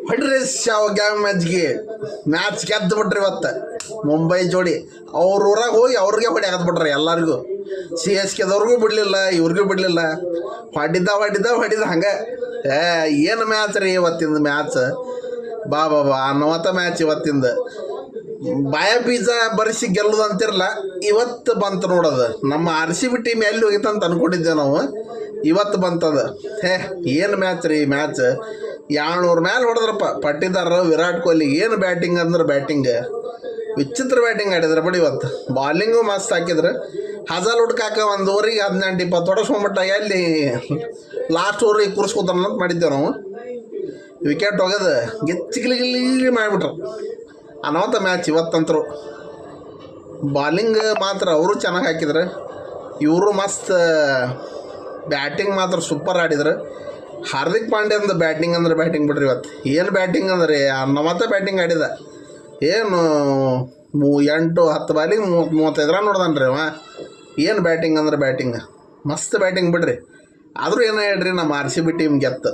ಹೊಡ್ರಿ game match ಗೆದ್ದು ಬಿಟ್ರಿ ಇವತ್ತು ಮುಂಬೈ ಜೋಡಿ ಅವ್ರ ಊರಾಗ ಹೋಗಿ ಅವ್ರಿಗೆ ಹೊಡಿ ಬಿಟ್ರಿ ಎಲ್ಲರಿಗೂ. CSKದವ್ರಿಗೂ ಬಿಡಲಿಲ್ಲ, ಇವ್ರಿಗೂ ಬಿಡಲಿಲ್ಲ. ಹೊಡಿದ ಹಂಗೆ. ಏನು ಮ್ಯಾಚ್ ರೀ ಇವತ್ತಿಂದ ಮ್ಯಾಚ್. ಬಾ ಅನ್ನುವಂಥ ಮ್ಯಾಚ್ ಇವತ್ತಿಂದ. ಬಾಯ ಬೀಜ ಬರಿಸಿ ಗೆಲ್ಲುದು ಅಂತಿರಲ್ಲ, ಇವತ್ತು ಬಂತು ನೋಡೋದು. ನಮ್ಮ RCB ಟೀಮ್ ಎಲ್ಲಿ ಹೋಗಿತ್ತು ಅಂತ ಅನ್ಕೊಂಡಿದ್ದೇವೆ ನಾವು, ಇವತ್ತು ಬಂತದ. ಏನು ಮ್ಯಾಚ್ ರೀ ಮ್ಯಾಚ್. 200 ಮೇಲೆ ಹೊಡೆದ್ರಪ್ಪ ಪಟ್ಟಿದಾರರು. ವಿರಾಟ್ ಕೊಹ್ಲಿ ಏನು ಬ್ಯಾಟಿಂಗ್ ಅಂದ್ರೆ ಬ್ಯಾಟಿಂಗ್ ವಿಚಿತ್ರ ಬ್ಯಾಟಿಂಗ್ ಆಡಿದ್ರೆ ಬಿಡಿ. ಇವತ್ತು ಬಾಲಿಂಗು ಮಸ್ತ್ ಹಾಕಿದ್ರು. ಹಜಲ್ ಹುಡ್ಕಾಕ 1 ಓವರಿಗೆ 18-20 ಹೊಡೆಸ್ಕೊಂಬಿಟ್ಟ. ಎಲ್ಲಿ ಲಾಸ್ಟ್ ಓವರಿಗೆ ಕೂರಿಸ್ಕೊತಾರ ಅಂತ ಮಾಡಿದ್ದೇವೆ ನಾವು. ವಿಕೆಟ್ ಹೋಗೋದು ಗಿಲ್ಲಿ ಮಾಡಿಬಿಟ್ರು ಅನ್ನೋಂಥ ಮ್ಯಾಚ್ ಇವತ್ತಂತರು. ಬಾಲಿಂಗ್ ಮಾತ್ರ ಅವರು ಚೆನ್ನಾಗಿ ಹಾಕಿದ್ರು, ಇವರು ಮಸ್ತ್ ಬ್ಯಾಟಿಂಗ್ ಮಾತ್ರ ಸೂಪರ್ ಆಡಿದ್ರು. ಹಾರ್ದಿಕ್ ಪಾಂಡ್ಯಂದು ಬ್ಯಾಟಿಂಗ್ ಅಂದ್ರೆ ಬ್ಯಾಟಿಂಗ್ ಬಿಡ್ರಿ ಇವತ್ತು. ಏನು ಬ್ಯಾಟಿಂಗ್ ಅಂದ್ರೆ ನಮ್ಮತ್ತ ಬ್ಯಾಟಿಂಗ್ ಆಡಿದ. ಏನು 8-10 ಬಾಲಿಗೆ 30-35 ರನ್ ನೋಡ್ದನ್ರಿ ಅವ. ಏನು ಬ್ಯಾಟಿಂಗ್ ಅಂದ್ರೆ ಬ್ಯಾಟಿಂಗ್ ಮಸ್ತ್ ಬ್ಯಾಟಿಂಗ್ ಬಿಡ್ರಿ. ಆದರೂ ಏನೋ ಹೇಳ್ರಿ, ನಮ್ಮ RCB ಟೀಮ್ ಗೆತ್ತು.